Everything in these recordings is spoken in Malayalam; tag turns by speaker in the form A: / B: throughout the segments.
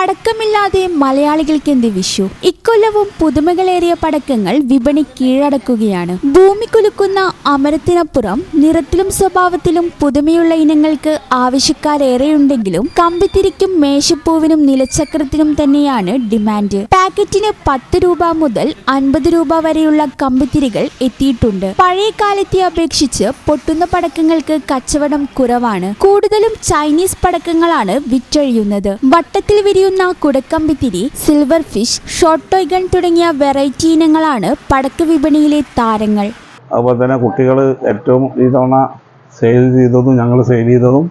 A: പടക്കമില്ലാതെ മലയാളികൾക്കെന്ത് വിഷു. ഇക്കൊല്ലവും പുതുമകളേറിയ പടക്കങ്ങൾ വിപണി കീഴടക്കുകയാണ്. ഭൂമി കുലുക്കുന്ന അമരത്തിനപ്പുറം നിറത്തിലും സ്വഭാവത്തിലും പുതുമയുള്ള ഇനങ്ങൾക്ക് ആവശ്യക്കാരേറെയുണ്ടെങ്കിലും കമ്പിത്തിരിക്കും മേശപ്പൂവിനും നിലച്ചക്രത്തിനും തന്നെയാണ് ഡിമാൻഡ്. പാക്കറ്റിന് 10 രൂപ മുതൽ 50 രൂപ വരെയുള്ള കമ്പിത്തിരികൾ എത്തിയിട്ടുണ്ട്. പഴയ കാലത്തെ അപേക്ഷിച്ച് പൊട്ടുന്ന പടക്കങ്ങൾക്ക് കച്ചവടം കുറവാണ്. കൂടുതലും ചൈനീസ് പടക്കങ്ങളാണ് വിറ്റഴിയുന്നത്. വട്ടത്തിൽ വിരിയുന്ന കുടക്കമ്പിത്തിരി, silver fish, short toy gun തുടങ്ങിയ വെറൈറ്റി ഇനങ്ങളാണ് പടക്ക വിപണിയിലെ താരങ്ങൾ.
B: അതുപോലെ തന്നെ കുട്ടികൾ ഏറ്റവും ഈ തവണ ഞങ്ങൾ സെയിൽ ചെയ്തതും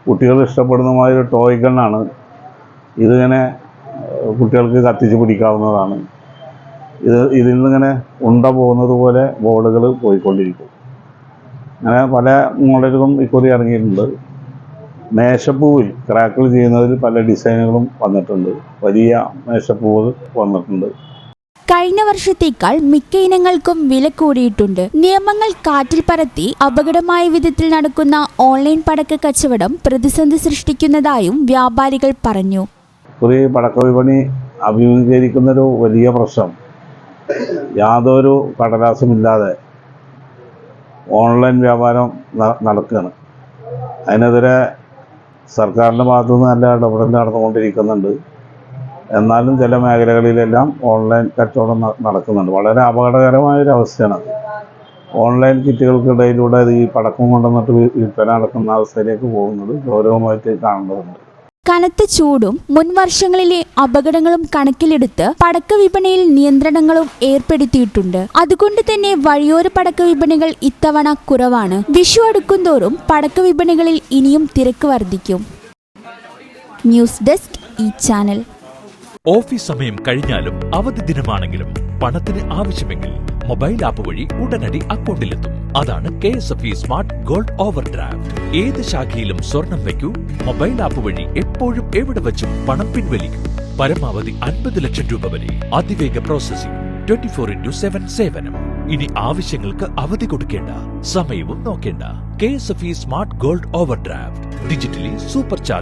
B: കുട്ടികൾ ഇഷ്ടപ്പെടുന്നതുമായ ഒരു ടോയ് ഗണ്ണാണ്. ഇതിങ്ങനെ കുട്ടികൾക്ക് കത്തിച്ച് പിടിക്കാവുന്നതാണ്. ഇതിൽ നിന്നിങ്ങനെ ഉണ്ട പോകുന്നത് പോലെ ബോർഡുകൾ പോയിക്കൊണ്ടിരിക്കും. അങ്ങനെ പല മോഡലുകളും ഇക്കുറി ഇറങ്ങിയിട്ടുണ്ട്. മേശപ്പൂവിൽ ക്രാക്കിൾ ചെയ്യുന്നതിൽ പല ഡിസൈനുകളും വന്നിട്ടുണ്ട്. വലിയ മേശപ്പൂവ് വന്നിട്ടുണ്ട്.
A: കഴിഞ്ഞ വർഷത്തേക്കാൾ മിക്ക ഇനങ്ങൾക്കും വില കൂടിയിട്ടുണ്ട്. നിയമങ്ങൾ കാറ്റിൽ പറത്തി അപകടമായ വിധത്തിൽ നടക്കുന്ന ഓൺലൈൻ പടക്ക കച്ചവടം പ്രതിസന്ധി സൃഷ്ടിക്കുന്നതായും വ്യാപാരികൾ പറഞ്ഞു.
B: ഇക്കുറി പടക്ക വിപണി അഭിമുഖീകരിക്കുന്നൊരു വലിയ പ്രശ്നം യാതൊരു കടലാസുമില്ലാതെ ഓൺലൈൻ വ്യാപാരം നടക്കുകയാണ്. അതിനെതിരെ സർക്കാരിൻ്റെ ഭാഗത്തുനിന്ന് നല്ല ഇടപെടൽ നടന്നുകൊണ്ടിരിക്കുന്നുണ്ട്. എന്നാലും ചില മേഖലകളിലെല്ലാം ഓൺലൈൻ കച്ചവടം നടക്കുന്നുണ്ട്. വളരെ അപകടകരമായൊരു അവസ്ഥയാണ്. ഓൺലൈൻ കിറ്റുകൾക്കിടയിലൂടെ ഈ പടക്കം കൊണ്ടുവന്നിട്ട് വിൽപ്പന നടക്കുന്ന അവസ്ഥയിലേക്ക് പോകുന്നത് ഗൗരവമായിട്ട് കാണേണ്ടതുണ്ട്.
A: കനത്ത ചൂടും മുൻവർഷങ്ങളിലെ അപകടങ്ങളും കണക്കിലെടുത്ത് പടക്ക വിപണിയിൽ നിയന്ത്രണങ്ങളും ഏർപ്പെടുത്തിയിട്ടുണ്ട്. അതുകൊണ്ട് തന്നെ വഴിയോര പടക്ക വിപണികൾ ഇത്തവണ കുറവാണ്. വിഷു അടുക്കുംതോറും പടക്ക വിപണികളിൽ ഇനിയും തിരക്ക് വർദ്ധിക്കും. ന്യൂസ് ഡെസ്ക് ഈ ചാനൽ.
C: ഓഫീസ് സമയം കഴിഞ്ഞാലും അവധി ദിനമാണെങ്കിലും പണത്തിന് ആവശ്യമെങ്കിൽ മൊബൈൽ ആപ്പ് വഴി ഉടനടി അക്കൗണ്ടിലെത്തും. അതാണ് KSFE smart gold over draft. ഏത് ശാഖയിലും സ്വർണം വയ്ക്കൂ. മൊബൈൽ ആപ്പ് വഴി എപ്പോഴും എവിടെ വച്ചും പണം പിൻവലിക്കൂ. പരമാവധി 50 ലക്ഷം രൂപ വരെ. അതിവേഗ പ്രോസസിംഗ്, 24/7 സേവനം. ഇനി ആവശ്യങ്ങൾക്ക് അവധി കൊടുക്കേണ്ട, സമയവും നോക്കേണ്ട. KSFE smart gold over draft digitally super charge.